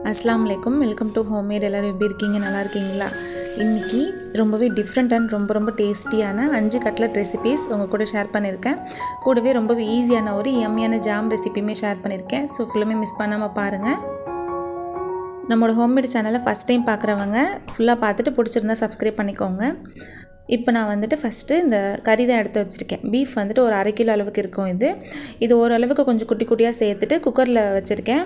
அஸ்ஸலாமு அலைக்கும். Welcome to homemade. எல்லோரும் எப்படி இருக்கீங்க? நல்லா இருக்கீங்களா? இன்றைக்கி ரொம்பவே டிஃப்ரெண்ட் அண்ட் ரொம்ப டேஸ்டியான 5 கட்லட் ரெசிபீஸ் உங்கள் கூட ஷேர் பண்ணியிருக்கேன். கூடவே ரொம்பவே ஈஸியான ஒரு யம்மியான ஜாம் ரெசிபியுமே ஷேர் பண்ணியிருக்கேன். ஸோ ஃபுல்லுமே மிஸ் பண்ணாமல் பாருங்கள். நம்மளோட ஹோம்மேட் சேனலை ஃபஸ்ட் டைம் பார்க்குறவங்க ஃபுல்லாக பார்த்துட்டு பிடிச்சிருந்தா சப்ஸ்கிரைப் பண்ணிக்கோங்க. இப்போ நான் வந்துட்டு ஃபஸ்ட்டு இந்த கறி தான் எடுத்து வச்சுருக்கேன். பீஃப் வந்துட்டு ஒரு 1/2 கிலோ அளவுக்கு இருக்கும். இது ஓரளவுக்கு கொஞ்சம் குட்டி குட்டியாக சேர்த்துட்டு குக்கரில் வச்சுருக்கேன்.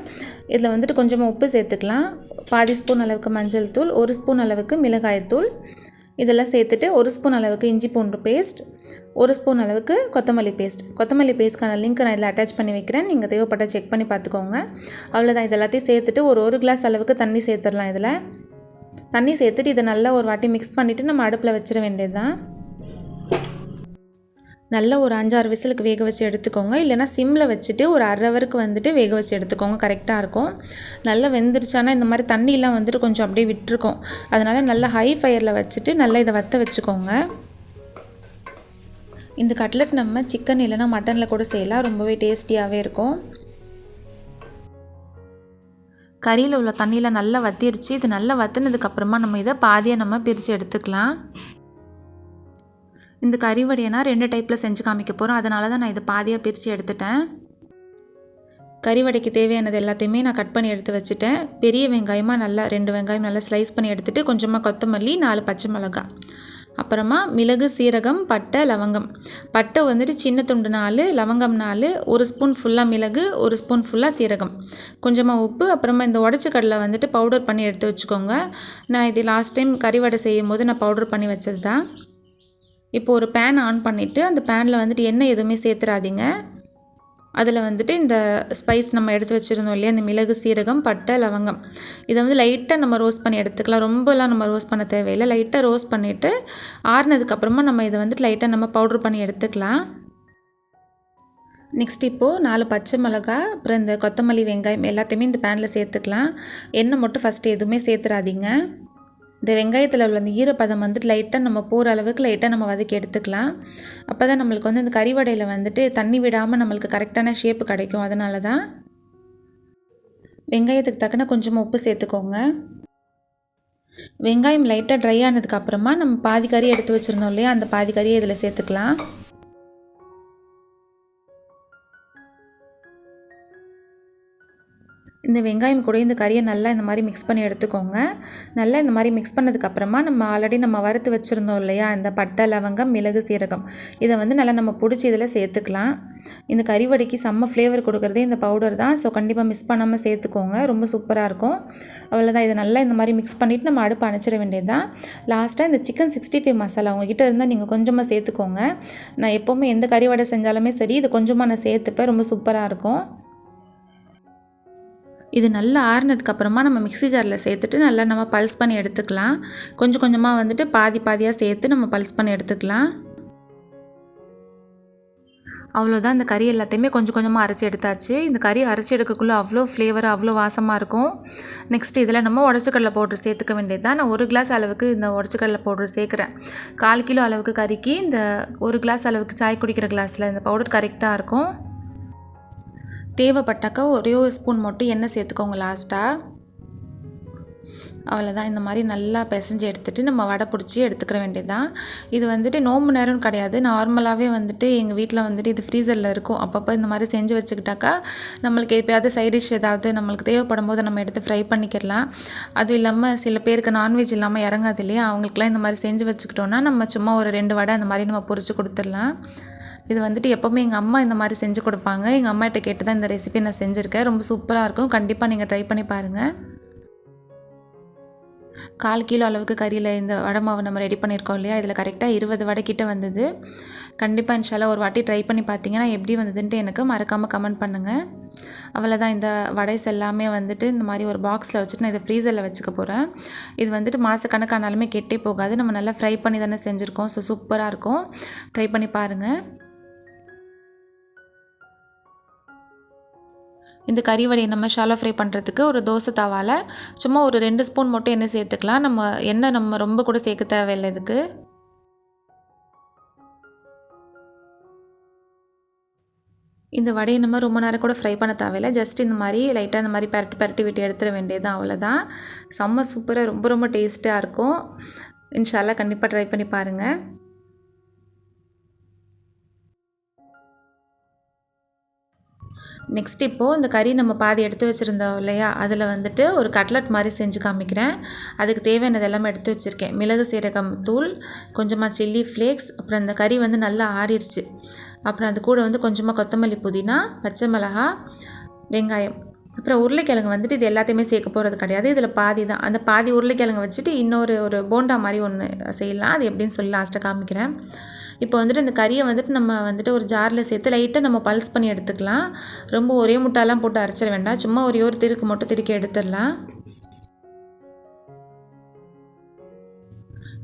இதில் வந்துட்டு கொஞ்சமாக உப்பு சேர்த்துக்கலாம், பாதி ஸ்பூன் அளவுக்கு மஞ்சள் தூள், 1 ஸ்பூன் அளவுக்கு மிளகாய்த்தூள், இதெல்லாம் சேர்த்துட்டு 1 ஸ்பூன் அளவுக்கு இஞ்சி பூண்டு பேஸ்ட், 1 ஸ்பூன் அளவுக்கு கொத்தமல்லி பேஸ்ட்க்கான லிங்க் நான் இதில் அட்டாச் பண்ணி வைக்கிறேன். நீங்கள் தேவைப்பட்ட செக் பண்ணி பார்த்துக்கோங்க. அவ்வளோதான். இது எல்லாத்தையும் சேர்த்துட்டு ஒரு கிளாஸ் அளவுக்கு தண்ணி சேர்த்துடலாம். இதில் தண்ணி சேர்த்துட்டு இதை நல்லா ஒரு வாட்டி மிக்ஸ் பண்ணிவிட்டு நம்ம அடுப்பில் வச்சிட வேண்டியது தான். நல்லா ஒரு 5-6 விசிலுக்கு வேக வச்சு எடுத்துக்கோங்க. இல்லைனா சிம்மில் வச்சுட்டு ஒரு 1/2 ஹவருக்கு வந்துட்டு வேக வச்சு எடுத்துக்கோங்க. கரெக்டாக இருக்கும். நல்லா வெந்துருச்சானா இந்த மாதிரி தண்ணியெலாம் வந்துட்டு கொஞ்சம் அப்படியே விட்டுருக்கும். அதனால் நல்லா ஹை ஃபயரில் வச்சுட்டு நல்லா இதை வற்ற வச்சுக்கோங்க. இந்த கட்லட் நம்ம சிக்கன் இல்லைனா மட்டனில் கூட செய்யலாம். ரொம்பவே டேஸ்டியாகவே இருக்கும். கறியில் உள்ள தண்ணியில் நல்லா வற்றிருச்சு. இது நல்லா வற்றினதுக்கப்புறமா நம்ம இதை பாதியாக நம்ம பிரித்து எடுத்துக்கலாம். இந்த கறி வடையை நான் 2 டைப்பில் செஞ்சு காமிக்க போகிறோம். அதனால தான் நான் இதை பாதியாக பிரித்து எடுத்துட்டேன். கறி வடைக்கு தேவையானது எல்லாத்தையுமே நான் கட் பண்ணி எடுத்து வச்சுட்டேன். பெரிய வெங்காயமாக நல்லா 2 வெங்காயம் நல்லா ஸ்லைஸ் பண்ணி எடுத்துகிட்டு கொஞ்சமாக கொத்தமல்லி, 4 பச்சை மிளகாய், அப்புறமா மிளகு, சீரகம், பட்டை, லவங்கம். பட்டை வந்துட்டு சின்ன துண்டு 4, லவங்கம் 4, 1 ஸ்பூன் ஃபுல்லாக மிளகு, 1 ஸ்பூன் ஃபுல்லாக சீரகம், கொஞ்சமாக உப்பு, அப்புறமா இந்த உடச்ச கடலை வந்துட்டு பவுடர் பண்ணி எடுத்து வச்சுக்கோங்க. நான் இது லாஸ்ட் டைம் கறி வடை செய்யும் போது நான் பவுடர் பண்ணி வச்சது தான். இப்போ ஒரு பேன் ஆன் பண்ணிவிட்டு அந்த பேனில் வந்துட்டு எண்ணெய் எதுவுமே சேர்த்துறாதீங்க. அதில் வந்துட்டு இந்த ஸ்பைஸ் நம்ம எடுத்து வச்சுருந்தோம் இல்லையா, இந்த மிளகு, சீரகம், பட்டை, லவங்கம், இதை வந்து லைட்டாக நம்ம ரோஸ்ட் பண்ணி எடுத்துக்கலாம். ரொம்பலாம் நம்ம ரோஸ்ட் பண்ண தேவையில்லை. லைட்டாக ரோஸ்ட் பண்ணிவிட்டு ஆறுனதுக்கப்புறமா நம்ம இதை வந்துட்டு லைட்டாக நம்ம பவுட்ரு பண்ணி எடுத்துக்கலாம். நெக்ஸ்ட் இப்போது 4 பச்சை மிளகாய், அப்புறம் இந்த கொத்தமல்லி, வெங்காயம் எல்லாத்தையுமே இந்த பேனில் சேர்த்துக்கலாம். எண்ணெய் மட்டும் ஃபஸ்ட்டு எதுவுமே சேர்த்துறாதீங்க. இந்த வெங்காயத்தில் உள்ள அந்த ஈரப்பதம் வந்துட்டு லைட்டாக நம்ம போகிற அளவுக்கு லைட்டாக நம்ம வதக்கி எடுத்துக்கலாம். அப்போ தான் நம்மளுக்கு வந்து இந்த கறி வடையில் வந்துட்டு தண்ணி விடாமல் நம்மளுக்கு கரெக்டான ஷேப்பு கிடைக்கும். அதனால தான் வெங்காயத்துக்கு தக்கன கொஞ்சமாக உப்பு சேர்த்துக்கோங்க. வெங்காயம் லைட்டாக ட்ரை ஆனதுக்கப்புறமா நம்ம பாதி கறி எடுத்து வச்சுருந்தோம் இல்லையா, அந்த பாதி கறியை இதில் சேர்த்துக்கலாம். இந்த வெங்காயம் கூட இந்த கறியை நல்லா இந்த மாதிரி மிக்ஸ் பண்ணி எடுத்துக்கோங்க. நல்லா இந்த மாதிரி மிக்ஸ் பண்ணதுக்கப்புறமா நம்ம ஆல்ரெடி நம்ம வறுத்து வச்சுருந்தோம் இல்லையா, இந்த பட்டை, லவங்கம், மிளகு, சீரகம், இதை வந்து நல்லா நம்ம பிடிச்சி இதில் சேர்த்துக்கலாம். இந்த கறி வடைக்கு செம்ம ஃப்ளேவர் கொடுக்குறதே இந்த பவுடர் தான். ஸோ கண்டிப்பாக மிஸ் பண்ணாமல் சேர்த்துக்கோங்க. ரொம்ப சூப்பராக இருக்கும். அவ்வளோதான். இதை நல்லா இந்த மாதிரி மிக்ஸ் பண்ணிவிட்டு நம்ம அடுப்பு அணைச்சிட வேண்டியது தான். லாஸ்ட்டாக இந்த சிக்கன் 65 மசாலா உங்ககிட்ட இருந்தால் நீங்கள் கொஞ்சமாக சேர்த்துக்கோங்க. நான் எப்போவுமே எந்த கறி வடை செஞ்சாலுமே சரி, இது கொஞ்சமாக நான் சேர்த்துப்பேன். ரொம்ப சூப்பராக இருக்கும். இது நல்லா ஆறுனதுக்கப்புறமா நம்ம மிக்ஸி ஜாரில் சேர்த்துட்டு நல்லா நம்ம பல்ஸ் பண்ணி எடுத்துக்கலாம். கொஞ்சம் கொஞ்சமாக வந்துட்டு பாதியாக சேர்த்து நம்ம பல்ஸ் பண்ணி எடுத்துக்கலாம். அவ்வளோதான். இந்த கறி எல்லாத்தையுமே கொஞ்சம் கொஞ்சமாக அரைச்சி எடுத்தாச்சு. இந்த கறி அரைச்சி எடுக்கக்குள்ளே அவ்வளோ ஃப்ளேவராக அவ்வளோ வாசமாக இருக்கும். நெக்ஸ்ட் இதில் நம்ம உடச்சக்கடலை பவுட்ரு சேர்த்துக்க வேண்டியது தான். நான் 1 கிளாஸ் அளவுக்கு இந்த உடச்சக்கடலை பவுட்ரு சேர்க்குறேன். 1/4 கிலோ அளவுக்கு கறிக்கு இந்த 1 கிளாஸ் அளவுக்கு சாய் குடிக்கிற கிளாஸில் இந்த பவுடர் கரெக்டாக இருக்கும். தேவைப்பட்டாக்கா ஒரே 1 ஸ்பூன் மட்டும் எண்ணெய் சேர்த்துக்கோங்க லாஸ்ட்டாக. அவ்வளோதான். இந்த மாதிரி நல்லா பிசைஞ்சு எடுத்துகிட்டு நம்ம வடை பிடிச்சி எடுத்துக்கிற வேண்டியது தான். இது வந்துட்டு நோம்பு நேரம்னு கிடையாது. நார்மலாகவே வந்துட்டு எங்கள் வீட்டில் வந்துட்டு இது ஃப்ரீசரில் இருக்கும். அப்பப்போ இந்த மாதிரி செஞ்சு வச்சுக்கிட்டாக்கா நம்மளுக்கு எப்போயாவது சைட் டிஷ் ஏதாவது நம்மளுக்கு தேவைப்படும் போது நம்ம எடுத்து ஃப்ரை பண்ணிக்கலாம். அதுவும் இல்லாமல் சில பேருக்கு நான்வெஜ் இல்லாமல் இறங்காது இல்லையா, அவங்களுக்குலாம் இந்த மாதிரி செஞ்சு வச்சுக்கிட்டோன்னா நம்ம சும்மா ஒரு 2 வடை அந்த மாதிரி நம்ம பொரிச்சு கொடுத்துடலாம். இது வந்துட்டு எப்போவுமே எங்கள் அம்மா இந்த மாதிரி செஞ்சு கொடுப்பாங்க. எங்கள் அம்மாகிட்ட கேட்டு தான் இந்த ரெசிபி நான் செஞ்சுருக்கேன். ரொம்ப சூப்பராக இருக்கும். கண்டிப்பாக நீங்கள் ட்ரை பண்ணி பாருங்கள். 1/4 கிலோ அளவுக்கு கறியில் இந்த வடை மாவு நம்ம ரெடி பண்ணியிருக்கோம் இல்லையா, இதில் கரெக்டாக 20 வடை கிட்ட வந்தது. கண்டிப்பாக இன்ஷால்லா ஒரு வாட்டி ட்ரை பண்ணி பார்த்தீங்கன்னா எப்படி வந்ததுன்ட்டு எனக்கு மறக்காமல் கமெண்ட் பண்ணுங்கள். அவ்வளோதான். இந்த வடைஸ் எல்லாமே வந்துட்டு இந்த மாதிரி ஒரு பாக்ஸில் வச்சுட்டு நான் இதை ஃப்ரீசரில் வச்சுக்க போகிறேன். இது வந்துட்டு மாதக்கணக்கானாலுமே கெட்டே போகாது. நம்ம நல்லா ஃப்ரை பண்ணி தானே செஞ்சுருக்கோம். ஸோ சூப்பராக இருக்கும். ட்ரை பண்ணி பாருங்கள். இந்த கறி வடையை நம்ம ஷாலோ ஃப்ரை பண்ணுறதுக்கு ஒரு தோசை தவாவில் சும்மா ஒரு 2 ஸ்பூன் மட்டும் எண்ணெய் சேர்த்துக்கலாம். நம்ம ரொம்ப கூட சேர்க்க தேவையில்லை இதுக்கு. இந்த வடையை நம்ம ரொம்ப நேரம் கூட ஃப்ரை பண்ண தேவையில்லை. ஜஸ்ட் இந்த மாதிரி லைட்டாக இந்த மாதிரி பரட்டி விட்டு எடுத்துட வேண்டியது தான், அவ்வளோதான். செம்ம சூப்பராக ரொம்ப ரொம்ப டேஸ்ட்டாக இருக்கும். இன்ஷால்லா கண்டிப்பாக ட்ரை பண்ணி பாருங்கள். நெக்ஸ்ட் இப்போது இந்த கறி நம்ம பாதி எடுத்து வச்சுருந்தோம் இல்லையா, அதில் வந்துட்டு ஒரு கட்லட் மாதிரி செஞ்சு காமிக்கிறேன். அதுக்கு தேவையானது எல்லாமே எடுத்து வச்சுருக்கேன். மிளகு சீரகம் தூள், கொஞ்சமாக சில்லி ஃப்ளேக்ஸ், அப்புறம் இந்த கறி வந்து நல்லா ஆறிடுச்சு. அப்புறம் அது கூட வந்து கொஞ்சமாக கொத்தமல்லி, புதினா, பச்சை மிளகா, வெங்காயம், அப்புறம் உருளைக்கிழங்கு வந்துட்டு இது எல்லாத்தையுமே சேர்க்க போகிறது கிடையாது. இதில் பாதி தான். அந்த பாதி உருளைக்கிழங்கு வச்சுட்டு ஒரு போண்டா மாதிரி ஒன்று செய்யலாம். அது எப்படின்னு சொல்லி லாஸ்ட்டாக காமிக்கிறேன். இப்போ வந்துட்டு இந்த கறியை வந்துட்டு நம்ம வந்துட்டு ஒரு ஜாரில் சேர்த்து லைட்டாக நம்ம பல்ஸ் பண்ணி எடுத்துக்கலாம். ரொம்ப ஒரே முட்டாலாம் போட்டு அரைச்சிட வேண்டாம். சும்மா ஒரு திருக்கு மட்டும் திருக்கி எடுத்துடலாம்.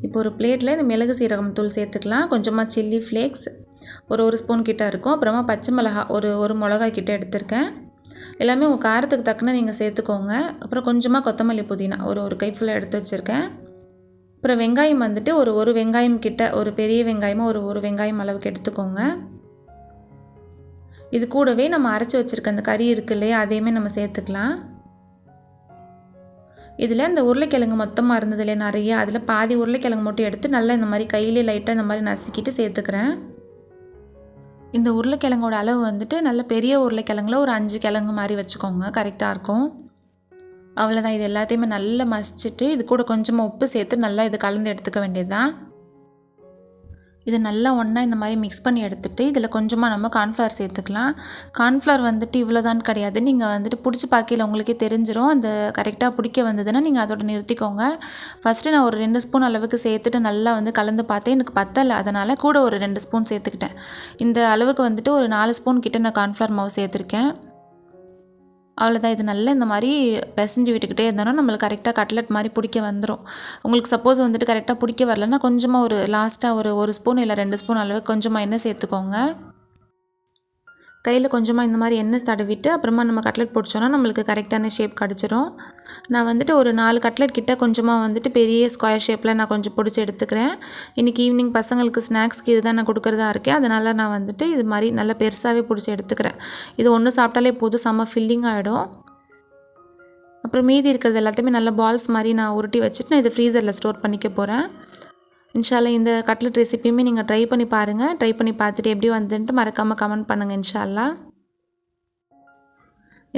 இப்போ ஒரு பிளேட்டில் இந்த மிளகு சீரகம் தூள் சேர்த்துக்கலாம். கொஞ்சமாக சில்லி ஃப்ளேக்ஸ் ஒரு ஸ்பூன் கிட்ட இருக்கும். அப்புறமா பச்சை மிளகா ஒரு மிளகாய் கிட்ட எடுத்திருக்கேன். எல்லாமே உங்கள் காரத்துக்கு தக்கன நீங்கள் சேர்த்துக்கோங்க. அப்புறம் கொஞ்சமாக கொத்தமல்லி, புதினா ஒரு கை ஃபுல்லாக எடுத்து வச்சுருக்கேன். அப்புறம் வெங்காயம் வந்துட்டு ஒரு வெங்காயம் கிட்ட, ஒரு பெரிய வெங்காயமாக ஒரு வெங்காயம் அளவுக்கு எடுத்துக்கோங்க. இது கூடவே நம்ம அரைச்சி வச்சுருக்க அந்த கறி இருக்கு இல்லையா, அதையுமே நம்ம சேர்த்துக்கலாம். இதில் இந்த உருளைக்கிழங்கு மொத்தமாக இருந்தது இல்லையா நிறைய, அதில் பாதி உருளைக்கிழங்கு மட்டும் எடுத்து நல்லா இந்த மாதிரி கையிலே லைட்டாக இந்த மாதிரி நசுக்கிட்டு சேர்த்துக்கிறேன். இந்த உருளைக்கிழங்கோட அளவு வந்துட்டு நல்ல பெரிய உருளைக்கிழங்குல ஒரு 5 கிழங்கு மாதிரி வச்சுக்கோங்க, கரெக்டாக இருக்கும். அவ்வளோதான். இது எல்லாத்தையுமே நல்லா மசிச்சுட்டு இது கூட கொஞ்சமாக உப்பு சேர்த்து நல்லா இது கலந்து எடுத்துக்க வேண்டியது தான். இது நல்லா ஒன்றா இந்த மாதிரி மிக்ஸ் பண்ணி எடுத்துகிட்டு இதில் கொஞ்சமாக நம்ம கார்ன்ஃப்ளவர் சேர்த்துக்கலாம். கார்ன்ஃப்ளவர் வந்துட்டு இவ்வளோதான் கிடையாது. நீங்கள் வந்துட்டு பிடிச்சி பார்க்கையில் உங்களுக்கே தெரிஞ்சிடும். அந்த கரெக்டாக பிடிக்க வந்ததுன்னா நீங்கள் அதோட நிறுத்திக்கோங்க. ஃபஸ்ட்டு நான் ஒரு 2 ஸ்பூன் அளவுக்கு சேர்த்துட்டு நல்லா வந்து கலந்து பார்த்தேன். எனக்கு பத்தலை, அதனால் கூட ஒரு 2 ஸ்பூன் சேர்த்துக்கிட்டேன். இந்த அளவுக்கு வந்துட்டு ஒரு 4 ஸ்பூன் கிட்ட நான் கார்ன்ஃப்ளவர் மாவு சேர்த்துருக்கேன். அவ்வளோதான். இது நல்லா இந்த மாதிரி பிசைஞ்சு விட்டுக்கிட்டே இருந்தோன்னா நம்மளுக்கு கரெக்டாக கட்லட் மாதிரி பிடிக்க வந்துடும். உங்களுக்கு சப்போஸ் வந்துட்டு கரெக்டாக பிடிக்க வரலன்னா கொஞ்சமாக லாஸ்ட்டாக ஒரு ஸ்பூன் இல்லை 2 ஸ்பூன் அளவுக்கு கொஞ்சமாக எண்ணெய் சேர்த்துக்கோங்க. கையில் கொஞ்சமாக இந்த மாதிரி எண்ணெய் தடவிட்டு அப்புறமா நம்ம கட்லட் பிடிச்சோன்னா நம்மளுக்கு கரெக்டான ஷேப் கிடச்சிரும். நான் வந்துட்டு ஒரு 4 கட்லட் கிட்ட கொஞ்சமாக வந்துட்டு பெரிய ஸ்கொயர் ஷேப்பில் நான் கொஞ்சம் பிடிச்சி எடுத்துக்கிறேன். இன்றைக்கி ஈவினிங் பசங்களுக்கு ஸ்நாக்ஸ்க்கு இது தான் நான் கொடுக்குறதா இருக்கேன். அதனால் நான் வந்துட்டு இது மாதிரி நல்லா பெருசாகவே பிடிச்சி எடுத்துக்கிறேன். இது ஒன்று சாப்பிட்டாலே போதும், செம்ம ஃபில்லிங் ஆகிடும். அப்புறம் மீதி இருக்கிறது எல்லாத்தையுமே நல்லா பால்ஸ் மாதிரி நான் உருட்டி வச்சுட்டு நான் இதை ஃப்ரீசரில் ஸ்டோர் பண்ணிக்க போகிறேன். இன்ஷால்லா இந்த கட்லட் ரெசிப்பியுமே நீங்கள் ட்ரை பண்ணி பாருங்கள். ட்ரை பண்ணி பார்த்துட்டு எப்படி வந்துன்ட்டு மறக்காமல் கமெண்ட் பண்ணுங்கள் இன்ஷால்லா.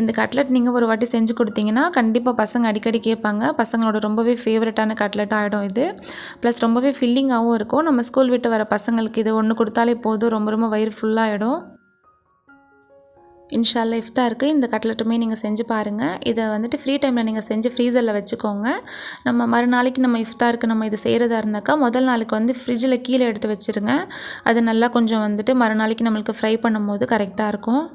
இந்த கட்லட் நீங்கள் ஒரு வாட்டி செஞ்சு கொடுத்தீங்கன்னா கண்டிப்பாக பசங்க அடிக்கடி கேட்பாங்க. பசங்களோட ரொம்பவே ஃபேவரட்டான கட்லட் ஆகிடும் இது. ப்ளஸ் ரொம்பவே ஃபில்லிங்காகவும் இருக்கும். நம்ம ஸ்கூல் விட்டு வர பசங்களுக்கு இது ஒன்று கொடுத்தாலே போதும், ரொம்ப ரொம்ப வயிறு ஃபுல்லாகிடும். இன்ஷால்லா இஃப்தாருக்கு இந்த கட்லட்டுமே நீங்கள் செஞ்சு பாருங்கள். இதை வந்துட்டு ஃப்ரீ டைமில் நீங்கள் செஞ்சு ஃப்ரீசரில் வச்சுக்கோங்க. நம்ம மறுநாளைக்கு நம்ம இஃப்தாருக்கு நம்ம இது செய்கிறதா இருந்தாக்கா முதல் நாளுக்கு வந்து ஃப்ரிட்ஜில் கீழே எடுத்து வச்சுருங்க. அது நல்லா கொஞ்சம் வந்துட்டு மறுநாளைக்கு நம்மளுக்கு ஃப்ரை பண்ணும்போது கரெக்டாக இருக்கும்.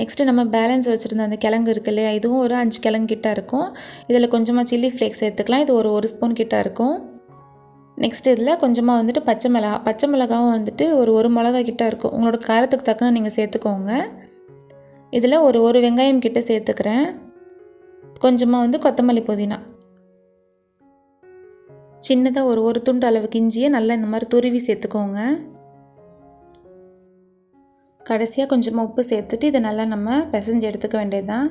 நெக்ஸ்ட்டு நம்ம பேலன்ஸ் வச்சுருந்த அந்த கிழங்கு இருக்குது இல்லையா, இதுவும் ஒரு 5 கிழங்கு கிட்ட இருக்கும். இதில் கொஞ்சமாக சில்லி ஃப்ளேக்ஸ் சேர்த்துக்கலாம். இது ஒரு ஸ்பூன் கிட்ட இருக்கும். நெக்ஸ்ட் இதில் கொஞ்சமாக வந்துட்டு பச்சை மிளகாவும் வந்துட்டு ஒரு மிளகாய் கிட்ட இருக்கும். உங்களோட காரத்துக்கு தக்கன நீங்கள் சேர்த்துக்கோங்க. இதில் ஒரு வெங்காயம் கிட்ட சேர்த்துக்கிறேன். கொஞ்சமாக வந்து கொத்தமல்லி, புதினா, சின்னதாக ஒரு துண்டு அளவுக்கு இஞ்சியை நல்லா இந்த மாதிரி துருவி சேர்த்துக்கோங்க. கடைசியாக கொஞ்சமாக உப்பு சேர்த்துட்டு இதை நல்லா நம்ம பிசைஞ்சு எடுத்துக்க வேண்டியது தான்.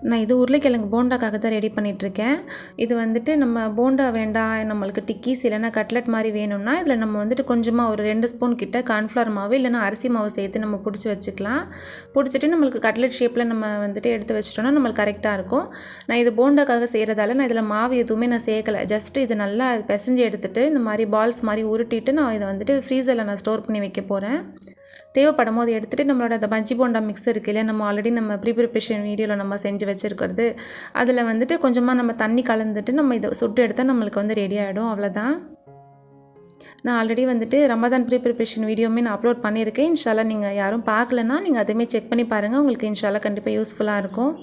நான் இது உருளைக்கிழங்கு போண்டாக்காக தான் ரெடி பண்ணிகிட்ருக்கேன். இது வந்துட்டு நம்ம போண்டா வேண்டாம், நம்மளுக்கு டிக்கீஸ் இல்லைனா கட்லட் மாதிரி வேணும்னா இதில் நம்ம வந்துட்டு கொஞ்சமாக ஒரு 2 ஸ்பூன் கிட்ட கார்ன்ஃப்ளவர் மாவு இல்லைனா அரிசி மாவு சேர்த்து நம்ம பிடிச்சி வச்சுக்கலாம். பிடிச்சிட்டு நம்மளுக்கு கட்லட் ஷேப்பில் நம்ம வந்துட்டு எடுத்து வச்சிட்டோன்னா நம்மளுக்கு கரெக்டாக இருக்கும். நான் இது போண்டாக்காக செய்கிறதால நான் இதில் மாவு எதுவுமே நான் சேர்க்கலை. ஜஸ்ட்டு இது நல்லா பிசைஞ்சு எடுத்துகிட்டு இந்த மாதிரி பால்ஸ் மாதிரி உருட்டிட்டு நான் இதை வந்துட்டு ஃப்ரீசரில் நான் ஸ்டோர் பண்ணி வைக்க போகிறேன். தேவைப்படும் போது எடுத்துகிட்டு நம்மளோட அந்த பஜ்ஜி போண்டா மிக்ஸ் இருக்குது இல்லையா, நம்ம ஆல்ரெடி நம்ம ப்ரிப்பரேஷன் வீடியோவில் நம்ம செஞ்சு வச்சுருக்கிறது, அதில் வந்துட்டு கொஞ்சமாக நம்ம தண்ணி கலந்துட்டு நம்ம இதை சுட்டு எடுத்தால் நம்மளுக்கு வந்து ரெடி ஆகிடும். அவ்வளோதான். நான் ஆல்ரெடி வந்துட்டு ரமதான் ப்ரிப்பரேஷன் வீடியோவுமே நான் அப்லோட் பண்ணியிருக்கேன். இன்ஷால்லா நீங்கள் யாரும் பார்க்கலன்னா நீங்கள் அதுவுமே செக் பண்ணி பாருங்கள். உங்களுக்கு இன்ஷால்லா கண்டிப்பாக யூஸ்ஃபுல்லாக இருக்கும்.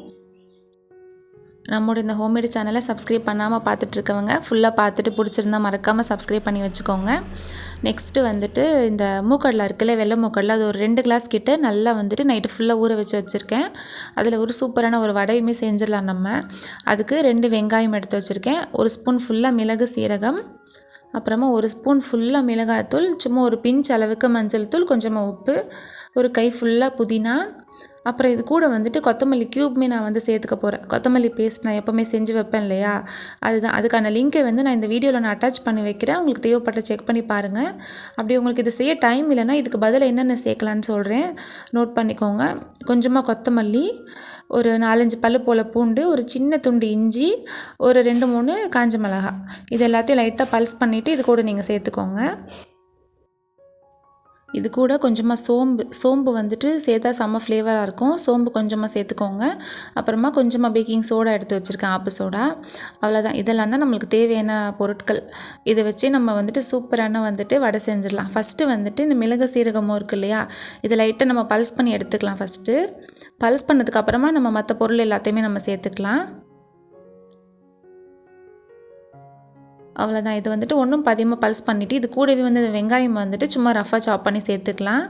நம்மளோட இந்த ஹோம்மேட் சேனலை சப்ஸ்கிரைப் பண்ணாமல் பார்த்துட்ருக்கவங்க ஃபுல்லாக பார்த்துட்டு பிடிச்சிருந்தா மறக்காமல் சப்ஸ்கிரைப் பண்ணி வச்சுக்கோங்க. நெக்ஸ்ட்டு வந்துட்டு இந்த மூக்கடலை இருக்குல்ல, வெள்ளை மூக்கடலை, அது ஒரு 2 கிளாஸ் கிட்ட நல்லா வந்துட்டு நைட்டு ஃபுல்லாக ஊற வச்சுருக்கேன். அதில் ஒரு சூப்பரான ஒரு வடையுமே செஞ்சிடலாம் நம்ம. அதுக்கு 2 வெங்காயம் எடுத்து வச்சுருக்கேன். 1 ஸ்பூன் ஃபுல்லாக மிளகு சீரகம், அப்புறமா 1 ஸ்பூன் ஃபுல்லாக மிளகாய்த்தூள், சும்மா ஒரு பிஞ்ச் அளவுக்கு மஞ்சள் தூள், கொஞ்சமாக உப்பு, ஒரு கை ஃபுல்லாக புதினா, அப்புறம் இது கூட வந்துட்டு கொத்தமல்லி க்யூப்மே நான் வந்து சேர்த்துக்க போகிறேன். கொத்தமல்லி பேஸ்ட் நான் எப்போவுமே செஞ்சு வைப்பேன் இல்லையா, அதுதான். அதுக்கான லிங்க்கை வந்து நான் இந்த வீடியோவில் நான் அட்டாச் பண்ணி வைக்கிறேன். உங்களுக்கு தேவைப்பட்ட செக் பண்ணி பாருங்கள். அப்படி உங்களுக்கு இது செய்ய டைம் இல்லைன்னா இதுக்கு பதிலாக என்னென்ன சேர்க்கலான்னு சொல்கிறேன், நோட் பண்ணிக்கோங்க. கொஞ்சமாக கொத்தமல்லி, ஒரு 4-5 பல்லு போல் பூண்டு, ஒரு சின்ன துண்டு இஞ்சி, ஒரு 2-3 காஞ்ச மிளகாய், இது எல்லாத்தையும் லைட்டாக பல்ஸ் பண்ணிவிட்டு இது கூட நீங்கள் சேர்த்துக்கோங்க. இது கூட கொஞ்சமாக சோம்பு வந்துட்டு சேர்த்தா செம்ம ஃப்ளேவராக இருக்கும். சோம்பு கொஞ்சமாக சேர்த்துக்கோங்க. அப்புறமா கொஞ்சமாக பேக்கிங் சோடா எடுத்து வச்சுருக்கேன், ஆப்பு சோடா. அவ்வளோதான். இதெல்லாம் தான் நம்மளுக்கு தேவையான பொருட்கள். இதை வச்சு நம்ம வந்துட்டு சூப்பரான வந்துட்டு வடை செஞ்சிடலாம். ஃபஸ்ட்டு வந்துட்டு இந்த மிளகு சீரகமும் இருக்குது இல்லையா, இதை லைட்டாக நம்ம பல்ஸ் பண்ணி எடுத்துக்கலாம். ஃபஸ்ட்டு பல்ஸ் பண்ணதுக்கப்புறமா நம்ம மற்ற பொருள் எல்லாத்தையுமே நம்ம சேர்த்துக்கலாம். அவ்வளோதான். இது வந்துட்டு ஒன்றும் பாதியமாக பல்ஸ் பண்ணிவிட்டு இது கூடவே வந்து இந்த வெங்காயம் வந்துட்டு சும்மா ரஃபாக சாப் பண்ணி சேர்த்துக்கலாம்.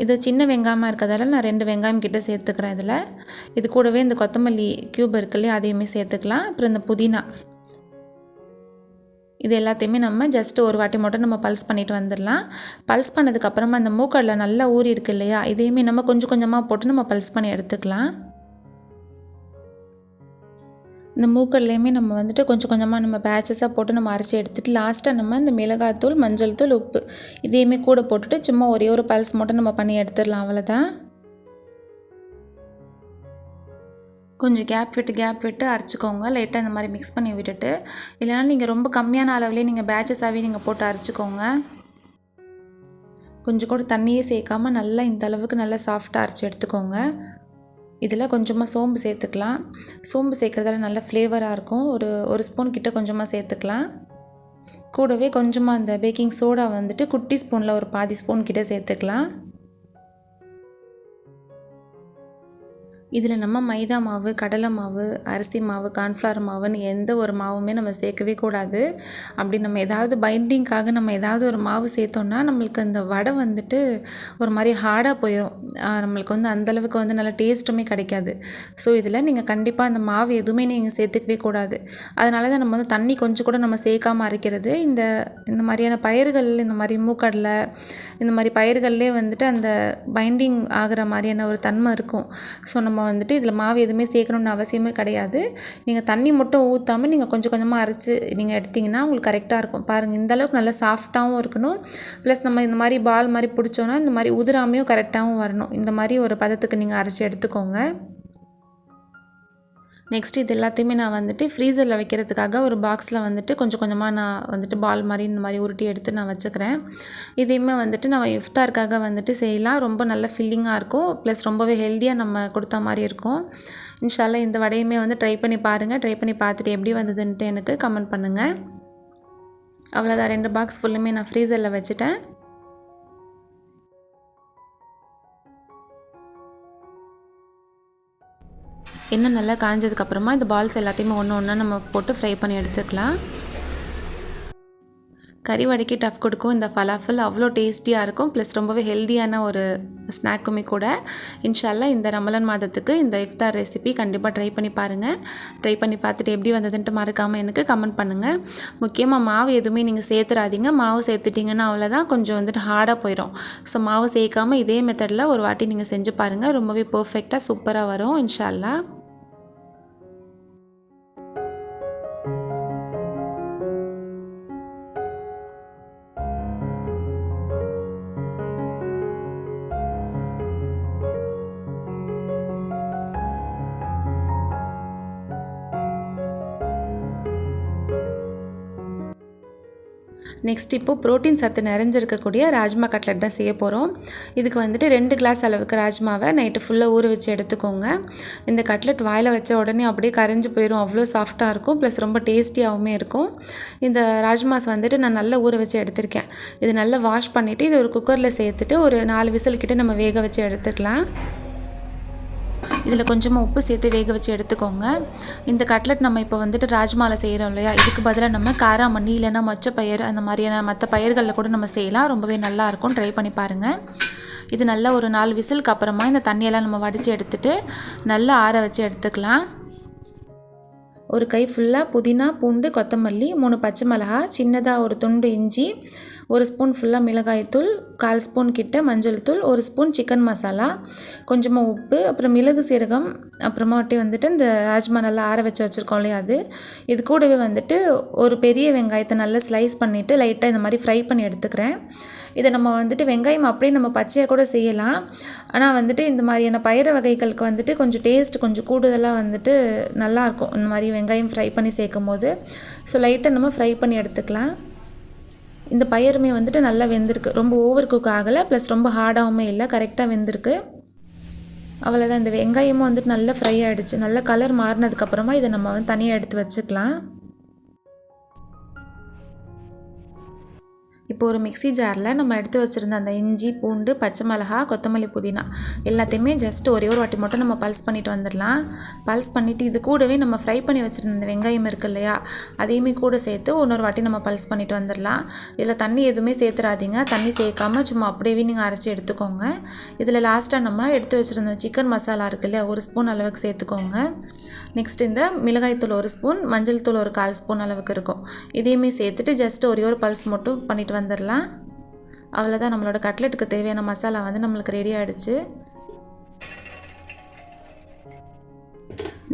இது சின்ன வெங்காயமாக இருக்கிறதால நான் 2 வெங்காயம் கிட்ட சேர்த்துக்கிறேன் இதில். இது கூடவே இந்த கொத்தமல்லி க்யூப் இருக்கு இல்லையா, அதையுமே சேர்த்துக்கலாம். அப்புறம் இந்த புதினா, இது எல்லாத்தையுமே நம்ம ஜஸ்ட்டு ஒரு வாட்டி மட்டும் நம்ம பல்ஸ் பண்ணிவிட்டு வந்துடலாம். பல்ஸ் பண்ணதுக்கப்புறமா இந்த மூக்கடலை நல்லா ஊறி இருக்குது இல்லையா, இதையுமே நம்ம கொஞ்சம் கொஞ்சமாக போட்டு நம்ம பல்ஸ் பண்ணி எடுத்துக்கலாம். இந்த மூக்கடலையுமே நம்ம வந்துட்டு கொஞ்சம் கொஞ்சமாக நம்ம பேட்சஸாக போட்டு நம்ம அரைச்சி எடுத்துகிட்டு லாஸ்ட்டாக நம்ம இந்த மிளகாய்த்தூள், மஞ்சள் தூள், உப்பு இதையுமே கூட போட்டுட்டு சும்மா ஒரே ஒரு பல்ஸ் மட்டும் நம்ம பண்ணி எடுத்துடலாம். அவ்வளோதான். கொஞ்சம் கேப் விட்டு அரைச்சிக்கோங்க. லைட்டாக இந்த மாதிரி மிக்ஸ் பண்ணி விட்டுட்டு, இல்லைனா நீங்கள் ரொம்ப கம்மியான அளவுலேயே நீங்கள் பேட்சஸாகவே நீங்கள் போட்டு அரைச்சிக்கோங்க. கொஞ்சம் கூட தண்ணியே சேர்க்காமல் நல்லா இந்த அளவுக்கு நல்லா சாஃப்டாக அரைச்சி எடுத்துக்கோங்க. இதில் கொஞ்சமாக சோம்பு சேர்த்துக்கலாம். சோம்பு சேர்க்குறதால நல்ல ஃப்ளேவராக இருக்கும். ஒரு ஸ்பூன் கிட்ட கொஞ்சமாக சேர்த்துக்கலாம். கூடவே கொஞ்சமாக அந்த பேக்கிங் சோடா வந்துட்டு குட்டி ஸ்பூனில் ஒரு பாதி ஸ்பூன் கிட்ட சேர்த்துக்கலாம். இதில் நம்ம மைதா மாவு, கடலை மாவு, அரிசி மாவு, கார்ன்ஃப்ளவர் மாவுன்னு எந்த ஒரு மாவுமே நம்ம சேர்க்கவே கூடாது. அப்படி நம்ம ஏதாவது பைண்டிங்காக நம்ம ஏதாவது ஒரு மாவு சேர்த்தோன்னா நம்மளுக்கு அந்த வடை வந்துட்டு ஒரு மாதிரி ஹார்டாக போயிடும். நம்மளுக்கு வந்து அந்தளவுக்கு வந்து நல்ல டேஸ்ட்டுமே கிடைக்காது. ஸோ இதில் நீங்கள் கண்டிப்பாக அந்த மாவு எதுவுமே நீங்கள் சேர்த்துக்கவே கூடாது. அதனால தான் நம்ம வந்து தண்ணி கொஞ்சம் கூட நம்ம சேர்க்காமல் அரைக்கிறது. இந்த மாதிரியான பயிர்கள், இந்த மாதிரி மூக்கடலை, இந்த மாதிரி பயிர்கள்லேயே வந்துட்டு அந்த பைண்டிங் ஆகிற மாதிரியான ஒரு தன்மை இருக்கும். ஸோ நம்ம வந்துட்டு இதில் மாவு எதுவுமே சேர்க்கணுன்னு அவசியமே கிடையாது. நீங்கள் தண்ணி மட்டும் ஊற்றாமல் நீங்கள் கொஞ்சம் கொஞ்சமாக அரைச்சி நீங்கள் எடுத்திங்கன்னா உங்களுக்கு கரெக்டாக இருக்கும். பாருங்கள், இந்தளவுக்கு நல்லா சாஃப்டாகவும் இருக்கணும். ப்ளஸ் நம்ம இந்த மாதிரி பால் மாதிரி பிடிச்சோன்னா இந்த மாதிரி உதிராமையும் கரெக்டாகவும் வரணும். இந்த மாதிரி ஒரு பதத்துக்கு நீங்கள் அரைச்சி எடுத்துக்கோங்க. நெக்ஸ்ட்டு இது எல்லாத்தையுமே நான் வந்துட்டு ஃப்ரீசரில் வைக்கிறதுக்காக ஒரு பாக்ஸில் வந்துட்டு கொஞ்சம் கொஞ்சமாக நான் வந்துட்டு பால் மாதிரி இந்த மாதிரி உருட்டி எடுத்து நான் வச்சுக்கிறேன். இதையுமே வந்துட்டு நம்ம இஃப்தாருக்காக வந்துட்டு செய்யலாம். ரொம்ப நல்ல ஃபில்லிங்காக இருக்கும். ப்ளஸ் ரொம்பவே ஹெல்த்தியாக நம்ம கொடுத்த மாதிரி இருக்கும். இன்ஷா அல்லாஹ் இந்த வடையுமே வந்து ட்ரை பண்ணி பாருங்கள். ட்ரை பண்ணி பார்த்துட்டு எப்படி வந்ததுன்ட்டு எனக்கு கமெண்ட் பண்ணுங்கள். அவ்வளோதான், 2 பாக்ஸ் ஃபுல்லுமே நான் ஃப்ரீசரில் வச்சுட்டேன். எண்ணெய் நல்லா காஞ்சதுக்கப்புறமா இந்த பால்ஸ் எல்லாத்தையுமே ஒன்று ஒன்றா நம்ம போட்டு ஃப்ரை பண்ணி எடுத்துக்கலாம். கறி வடைக்கு டஃப் கொடுக்கும் இந்த ஃபலாஃபல். அவ்வளோ டேஸ்டியாக இருக்கும். ப்ளஸ் ரொம்பவே ஹெல்த்தியான ஒரு ஸ்நாக்குமே கூட. இன்ஷா அல்லாஹ் இந்த ரமலான் மாதத்துக்கு இந்த இஃப்தார் ரெசிபி கண்டிப்பாக ட்ரை பண்ணி பாருங்கள். ட்ரை பண்ணி பார்த்துட்டு எப்படி வந்ததுன்ட்டு மறக்காமல் எனக்கு கமெண்ட் பண்ணுங்கள். முக்கியமாக மாவு எதுவுமே நீங்கள் சேர்த்துறாதீங்க. மாவு சேர்த்துட்டிங்கன்னா அவ்வளோதான், கொஞ்சம் வந்துட்டு ஹார்டாக போயிடும். ஸோ மாவு சேர்க்காமல் இதே மெத்தடில் ஒரு வாட்டி நீங்கள் செஞ்சு பாருங்கள். ரொம்பவே பர்ஃபெக்டாக சூப்பராக வரும் இன்ஷா அல்லாஹ். நெக்ஸ்ட் இப்போது ப்ரோட்டீன் சத்து நிறைஞ்சிருக்கக்கூடிய ராஜ்மா கட்லெட் தான் செய்ய போகிறோம். இதுக்கு வந்துட்டு 2 கிளாஸ் அளவுக்கு ராஜ்மாவை நைட்டு ஃபுல்லாக ஊற வச்சு எடுத்துக்கோங்க. இந்த கட்லெட் வாயில் வச்ச உடனே அப்படியே கரைஞ்சி போயிடும். அவ்வளோ சாஃப்டாக இருக்கும். ப்ளஸ் ரொம்ப டேஸ்டியாகவுமே இருக்கும். இந்த ராஜ்மாஸ் வந்துட்டு நான் நல்லா ஊற வச்சு எடுத்திருக்கேன். இது நல்லா வாஷ் பண்ணிவிட்டு இது ஒரு குக்கரில் சேர்த்துட்டு ஒரு 4 விசில் கிட்ட நம்ம வேக வச்சு எடுத்துக்கலாம். இதில் கொஞ்சமாக உப்பு சேர்த்து வேக வச்சு எடுத்துக்கோங்க. இந்த கட்லெட் நம்ம இப்போ வந்துட்டு ராஜ்மாவில் செய்கிறோம் இல்லையா, இதுக்கு பதிலாக நம்ம காராமணி இல்லைன்னா மொச்சப்பயிர் அந்த மாதிரியான மற்ற பயிர்களில் கூட நம்ம செய்யலாம். ரொம்பவே நல்லாயிருக்கும். ட்ரை பண்ணி பாருங்கள். இது நல்லா ஒரு 4 விசிலுக்கு அப்புறமா இந்த தண்ணியெல்லாம் நம்ம வடித்து எடுத்துகிட்டு நல்லா ஆற வச்சு எடுத்துக்கலாம். ஒரு கை ஃபுல்லாக புதினா, பூண்டு, கொத்தமல்லி, 3 பச்சை மிளகா, சின்னதாக ஒரு துண்டு இஞ்சி, 1 ஸ்பூன் ஃபுல்லாக மிளகாய்த்தூள், 1/4 ஸ்பூன் கிட்ட மஞ்சள் தூள், 1 ஸ்பூன் சிக்கன் மசாலா, கொஞ்சமாக உப்பு, அப்புறம் மிளகு சீரகம், அப்புறமாட்டி வந்துட்டு இந்த ராஜ்மா நல்லா ஆற வச்சு வச்சுருக்கோம் இல்லையா அது. இது கூடவே வந்துட்டு ஒரு பெரிய வெங்காயத்தை நல்லா ஸ்லைஸ் பண்ணிவிட்டு லைட்டாக இந்த மாதிரி ஃப்ரை பண்ணி எடுத்துக்கிறேன். இதை நம்ம வந்துட்டு வெங்காயம் அப்படியே நம்ம பச்சையாக கூட செய்யலாம். ஆனால் வந்துட்டு இந்த மாதிரியான பயிறு வகைகளுக்கு வந்துட்டு கொஞ்சம் டேஸ்ட் கொஞ்சம் கூடுதலாக வந்துட்டு நல்லாயிருக்கும் இந்த மாதிரி வெங்காயம் ஃப்ரை பண்ணி சேர்க்கும் போது. ஸோ லைட்டாக நம்ம ஃப்ரை பண்ணி எடுத்துக்கலாம். இந்த பயிருமே வந்துட்டு நல்லா வெந்திருக்கு, ரொம்ப ஓவர் குக் ஆகலை, ப்ளஸ் ரொம்ப ஹார்டாகவும் இல்லை, கரெக்டாக வெந்திருக்கு. அவ்வளோதான். இந்த வெங்காயமும் வந்துட்டு நல்லா ஃப்ரை ஆகிடுச்சு. நல்லா கலர் மாறினதுக்கப்புறமா இதை நம்ம வந்து தனியாக எடுத்து வச்சுக்கலாம். இப்போ ஒரு மிக்ஸி ஜாரில் நம்ம எடுத்து வச்சுருந்த அந்த இஞ்சி, பூண்டு, பச்சை மிளகா, கொத்தமல்லி, புதினா எல்லாத்தையுமே ஜஸ்ட் ஒரே ஒரு வாட்டி மட்டும் நம்ம பல்ஸ் பண்ணிவிட்டு வந்துடலாம். பல்ஸ் பண்ணிவிட்டு இது கூடவே நம்ம ஃப்ரை பண்ணி வச்சுருந்த அந்த வெங்காயம் இருக்குது இல்லையா, அதையுமே கூட சேர்த்து இன்னொரு வாட்டி நம்ம பல்ஸ் பண்ணிவிட்டு வந்துடலாம். இதில் தண்ணி எதுவுமே சேர்த்துறாதீங்க. தண்ணி சேர்க்காமல் சும்மா அப்படியே நீங்கள் அரைச்சி எடுத்துக்கோங்க. இதில் லாஸ்ட்டாக நம்ம எடுத்து வச்சுருந்த சிக்கன் மசாலா இருக்குது இல்லையா, 1 ஸ்பூன் அளவுக்கு சேர்த்துக்கோங்க. நெக்ஸ்ட் இந்த மிளகாய்த்தூள் 1 ஸ்பூன், மஞ்சள் தூள் ஒரு 1/4 ஸ்பூன் அளவுக்கு இருக்கும். இதையுமே சேர்த்துட்டு ஜஸ்ட் ஒரே ஒரு பல்ஸ் மட்டும் பண்ணிவிட்டு வந்துடலாம். அவ்வளோதான். நம்மளோட கட்லெட்டுக்கு தேவையான மசாலா வந்து நம்மளுக்கு ரெடி ஆகிடுச்சு.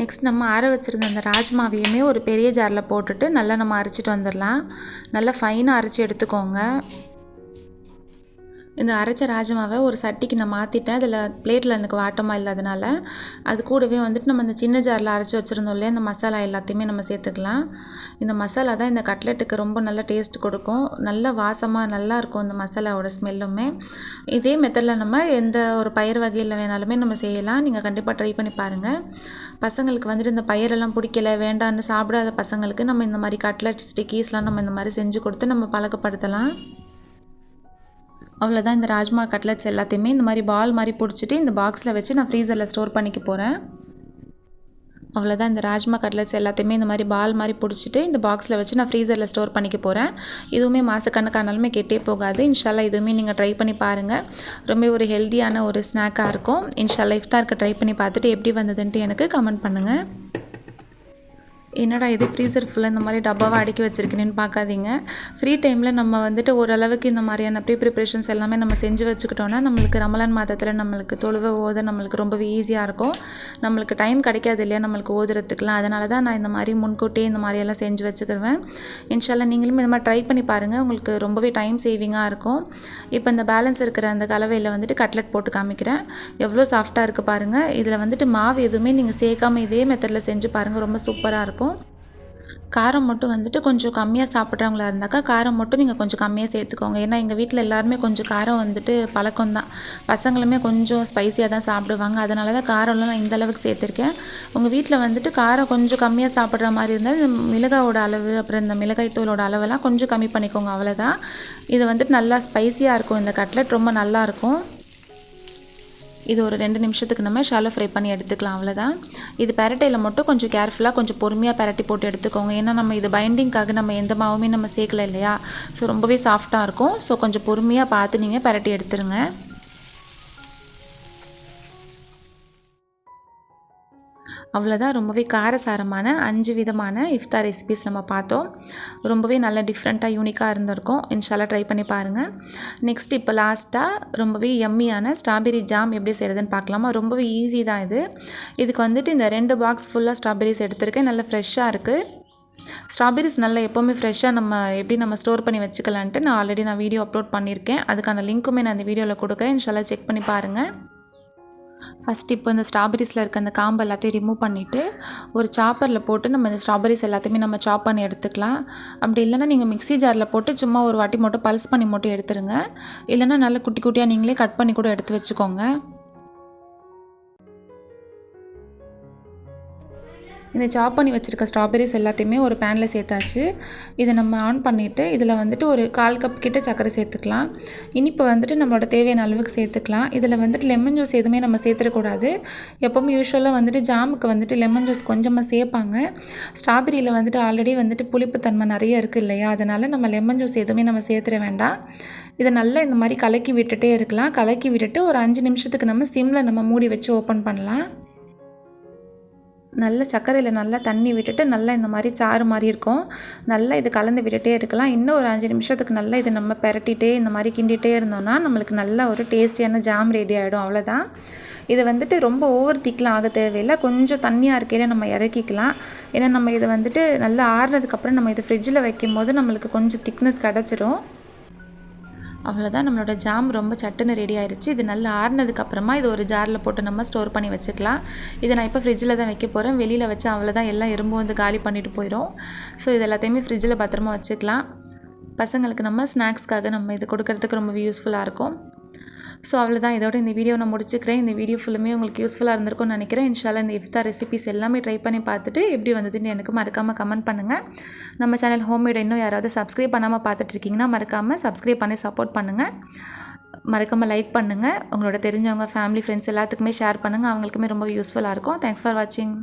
நெக்ஸ்ட் நம்ம ஆற வச்சுருந்த அந்த ராஜ்மாவையுமே ஒரு பெரிய ஜாரில் போட்டுட்டு நல்லா நம்ம அரைச்சிட்டு வந்துடலாம். நல்லா ஃபைனாக அரைச்சி எடுத்துக்கோங்க. இந்த அரைச்ச ராஜ்மாவை ஒரு சட்டிக்கு நான் மாற்றிட்டேன். அதில் பிளேட்டில் எனக்கு வாட்டமாக இல்லாதனால அது கூடவே வந்துட்டு நம்ம இந்த சின்ன ஜாரில் அரைச்சி வச்சுருந்தோம் இல்லையா, இந்த மசாலா எல்லாத்தையுமே நம்ம சேர்த்துக்கலாம். இந்த மசாலா தான் இந்த கட்லெட்டுக்கு ரொம்ப நல்ல டேஸ்ட் கொடுக்கும். நல்ல வாசமாக நல்லாயிருக்கும் இந்த மசாலாவோட ஸ்மெல்லுமே. இதே மெத்தடில் நம்ம எந்த ஒரு பயிர் வகையில் வேணாலுமே நம்ம செய்யலாம். நீங்கள் கண்டிப்பாக ட்ரை பண்ணி பாருங்கள். பசங்களுக்கு வந்துட்டு இந்த பயிரெல்லாம் பிடிக்கல, வேண்டான்னு சாப்பிடாத பசங்களுக்கு நம்ம இந்த மாதிரி கட்லெட் ஸ்டிக்கீஸ்லாம் நம்ம இந்த மாதிரி செஞ்சு கொடுத்து நம்ம பழக்கப்படுத்தலாம். அவ்வளோதான். இந்த ராஜ்மா கட்லெட்ஸ் எல்லாத்தையுமே இந்த மாதிரி பால் மாதிரி பிடிச்சிட்டு இந்த பாக்ஸில் வச்சு நான் ஃப்ரீசரில் ஸ்டோர் பண்ணிக்க போகிறேன். அவ்வளோதான். இந்த ராஜ்மா கட்லெட்ஸ் எல்லாத்தையுமே இந்த மாதிரி பால் மாதிரி பிடிச்சிட்டு இந்த பாக்ஸில் வச்சு நான் ஃப்ரீசரில் ஸ்டோர் பண்ணிக்க போகிறேன். இதுவுமே மாதக்கணக்கானாலுமே கெட்டே போகாது. இன்ஷால்லா இதுவுமே நீங்கள் ட்ரை பண்ணி பாருங்கள். ரொம்ப ஒரு ஹெல்த்தியான ஒரு ஸ்நாக்காக இருக்கும். இன்ஷால்லா இஃப்தாருக்கு ட்ரை பண்ணி பார்த்துட்டு எப்படி வந்ததுன்ட்டு எனக்கு கமெண்ட் பண்ணுங்கள். என்னடா இது ஃப்ரீசர் ஃபுல்லாக இந்த மாதிரி டப்பாவாக அடுக்கி வச்சுருக்கேன்னு பார்க்காதீங்க. ஃப்ரீ டைமில் நம்ம வந்துட்டு ஓரளவுக்கு இந்த மாதிரியான ப்ரிப்ரேஷன்ஸ் எல்லாமே நம்ம செஞ்சு வச்சுக்கிட்டோன்னா நம்மளுக்கு ரமலான் மாதத்தில் நம்மளுக்கு தொழுவ ஓத நம்மளுக்கு ரொம்பவே ஈஸியாக இருக்கும். நம்மளுக்கு டைம் கிடைக்காது இல்லையா நம்மளுக்கு ஓதுறதுக்குலாம். அதனால தான் நான் இந்த மாதிரி முன்கூட்டியே இந்த மாதிரியெல்லாம் செஞ்சு வச்சுக்கிருவேன். இன்ஷால்லா நீங்களும் இந்த மாதிரி ட்ரை பண்ணி பாருங்கள். உங்களுக்கு ரொம்பவே டைம் சேவிங்காக இருக்கும். இப்போ இந்த பேலன்ஸ் இருக்கிற அந்த கலவையில் வந்துட்டு கட்லெட் போட்டு காமிக்கிறேன். எவ்வளோ சாஃப்டாக இருக்குது பாருங்கள். இதில் வந்துட்டு மாவு எதுவுமே நீங்கள் சேர்க்காமல் இதே மெத்தடில் செஞ்சு பாருங்கள். ரொம்ப சூப்பராக இருக்கும். காரம் மட்டும் வந்துட்டு கொஞ்சம் கம்மியாக சாப்பிட்றவங்களா இருந்தாக்கா காரம் மட்டும் நீங்கள் கொஞ்சம் கம்மியாக சேர்த்துக்கோங்க. ஏன்னா எங்கள் வீட்டில் எல்லாருமே கொஞ்சம் காரம் வந்துட்டு பழக்கம்தான். பசங்களுமே கொஞ்சம் ஸ்பைஸியாக தான் சாப்பிடுவாங்க. அதனால தான் காரம்லாம் நான் இந்தளவுக்கு சேர்த்துருக்கேன். உங்கள் வீட்டில் வந்துட்டு காரம் கொஞ்சம் கம்மியாக சாப்பிட்ற மாதிரி இருந்தால் இந்த மிளகாவோட அளவு அப்புறம் இந்த மிளகாய் தூளோட அளவெல்லாம் கொஞ்சம் கம்மி பண்ணிக்கோங்க. அவ்வளோதான். இது வந்துட்டு நல்லா ஸ்பைஸியாக இருக்கும். இந்த கட்லெட் ரொம்ப நல்லாயிருக்கும். இது ஒரு 2 நிமிஷத்துக்கு நம்ம ஷாலோ ஃப்ரை பண்ணி எடுத்துக்கலாம். அவ்வளோதான். இது பெரட்டையில் மட்டும் கொஞ்சம் கேர்ஃபுல்லாக கொஞ்சம் பொறுமையாக பெரட்டி போட்டு எடுத்துக்கோங்க. ஏன்னா நம்ம இது பைண்டிங்காக நம்ம எந்த மாவுமே நம்ம சேர்க்கல இல்லையா, ஸோ ரொம்பவே சாஃப்டாக இருக்கும். ஸோ கொஞ்சம் பொறுமையாக பார்த்து நீங்கள் பெரட்டி எடுத்துருங்க. அவ்வளோதான். ரொம்பவே காரசாரமான 5 விதமான இஃப்தார் ரெசிபிஸ் நம்ம பார்த்தோம். ரொம்பவே நல்ல டிஃப்ரெண்ட்டாக யூனிக்காக இருந்திருக்கும். இன்ஷால்லா ட்ரை பண்ணி பாருங்கள். நெக்ஸ்ட் இப்போ லாஸ்ட்டாக ரொம்பவே யம்மியான ஸ்ட்ராபெரி ஜாம் எப்படி செய்கிறதுன்னு பார்க்கலாமா. ரொம்பவே ஈஸி தான் இது. இதுக்கு வந்துட்டு இந்த 2 பாக்ஸ் ஃபுல்லாக ஸ்ட்ராபெரிஸ் எடுத்திருக்கேன். நல்லா ஃப்ரெஷ்ஷாக இருக்குது. ஸ்ட்ராபெரிஸ் நல்லா எப்போவுமே ஃப்ரெஷ்ஷாக நம்ம எப்படி நம்ம ஸ்டோர் பண்ணி வச்சுக்கலான்ட்டு நான் ஆல்ரெடி வீடியோ அப்லோட் பண்ணியிருக்கேன். அதுக்கான லிங்க்குமே நான் அந்த வீடியோவில் கொடுக்குறேன். இன்ஷால்லா செக் பண்ணி பாருங்கள். ஃபஸ்ட் இப்போ இந்த ஸ்ட்ராபெரிஸில் இருக்க அந்த காம்பு எல்லாத்தையும் ரிமூவ் பண்ணிவிட்டு ஒரு சாப்பரில் போட்டு நம்ம இந்த ஸ்ட்ராபெரிஸ் எல்லாத்தையுமே நம்ம சாப் பண்ணி எடுத்துக்கலாம். அப்படி இல்லைனா நீங்கள் மிக்ஸி ஜாரில் போட்டு சும்மா ஒரு வாட்டி மட்டும் பல்ஸ் பண்ணி மட்டும் எடுத்துருங்க. இல்லைனா நல்லா குட்டி குட்டியாக நீங்களே கட் பண்ணி கூட எடுத்து வச்சுக்கோங்க. இந்த சாப் பண்ணி வச்சுருக்க ஸ்ட்ராபெரிஸ் எல்லாத்தையுமே ஒரு பேனில் சேர்த்தாச்சு. இதை நம்ம ஆன் பண்ணிவிட்டு இதில் வந்துட்டு ஒரு 1/4 கப் கிட்ட சர்க்கரை சேர்த்துக்கலாம். இனிப்பு வந்துட்டு நம்மளோட தேவையான அளவுக்கு சேர்த்துக்கலாம். இதில் வந்துட்டு லெமன் ஜூஸ் எதுவுமே நம்ம சேர்த்துடக்கூடாது. எப்போவுமே யூஸ்வலாக வந்துட்டு ஜாமுக்கு வந்துட்டு லெமன் ஜூஸ் கொஞ்சமாக சேர்ப்பாங்க. ஸ்ட்ராபெரியில் வந்துட்டு ஆல்ரெடி வந்துட்டு புளிப்புத்தன்மை நிறைய இருக்குது இல்லையா, அதனால் நம்ம லெமன் ஜூஸ் எதுவுமே நம்ம சேர்த்துட வேண்டாம். இதை நல்லா இந்த மாதிரி கலக்கி விட்டுட்டே இருக்கலாம். கலக்கி விட்டுட்டு ஒரு 5 நிமிஷத்துக்கு நம்ம சிம்மில் நம்ம மூடி வச்சு ஓப்பன் பண்ணலாம். நல்லா சர்க்கரையில் நல்லா தண்ணி விட்டுட்டு நல்லா இந்த மாதிரி சாறு மாதிரி இருக்கும். நல்லா இது கலந்து விட்டுட்டே இருக்கலாம். இன்னும் ஒரு 5 நிமிஷத்துக்கு நல்லா இது நம்ம பெரட்டிகிட்டே இந்த மாதிரி கிண்டிகிட்டே இருந்தோம்னா நம்மளுக்கு நல்ல ஒரு டேஸ்டியான ஜாம் ரெடி ஆகிடும். அவ்வளோதான். இதை வந்துட்டு ரொம்ப ஓவர் திக்லாம் ஆக தேவையில்லை. கொஞ்சம் தண்ணியாக இருக்கையில் நம்ம இறக்கிக்கலாம். ஏன்னா நம்ம இதை வந்துட்டு நல்லா ஆறுனதுக்கப்புறம் நம்ம இதை ஃப்ரிட்ஜில் வைக்கும் போது நம்மளுக்கு கொஞ்சம் திக்னஸ் கிடச்சிரும். அவ்வளோதான், நம்மளோட ஜாம் ரொம்ப சட்டுன்னு ரெடி ஆயிடுச்சு. இது நல்லா ஆறுனதுக்கப்புறமா இது ஒரு ஜாரில் போட்டு நம்ம ஸ்டோர் பண்ணி வச்சுக்கலாம். இதை நான் இப்போ ஃப்ரிட்ஜில் தான் வைக்க போகிறேன். வெளியில் வச்சு அவ்வளோதான், எல்லாம் எறும்பு வந்து காலி பண்ணிட்டு போயிடும். ஸோ இது எல்லாத்தையுமே ஃப்ரிட்ஜில் பத்திரமா வச்சுக்கலாம். பசங்களுக்கு நம்ம ஸ்நாக்ஸ்க்காக நம்ம இது கொடுக்கறதுக்கு ரொம்ப யூஸ்ஃபுல்லாக இருக்கும். ஸோ அவ்வளோதான், இதோட இந்த வீடியோ நான் முடிச்சுக்கிறேன். இந்த வீடியோ ஃபுல்லுமே உங்களுக்கு யூஸ்ஃபுல்லாக இருந்திருக்கும்னு நினைக்கிறேன். இன்ஷால்லா இந்த இஃப்தார் ரெசிபிஸ் எல்லாமே ட்ரை பண்ணி பார்த்துட்டு எப்படி வந்ததுன்னு எனக்கு மறக்காமல் கமெண்ட் பண்ணுங்கள். நம்ம சேனல் ஹோம்மேட் இன்னும் யாராவது சப்ஸ்கிரைப் பண்ணாமல் பார்த்துட்ருக்கீங்கன்னா மறக்காமல் சப்ஸ்கிரைப் பண்ணி சப்போர்ட் பண்ணுங்கள். மறக்காமல் லைக் பண்ணுங்கள். உங்களோட தெரிஞ்சவங்க, ஃபேமிலி, ஃப்ரெண்ட்ஸ் எல்லாத்துக்குமே ஷேர் பண்ணுங்கள். அவங்களுக்குமே ரொம்ப யூஸ்ஃபுல்லாக இருக்கும். தேங்க்ஸ் ஃபார் வாட்சிங்.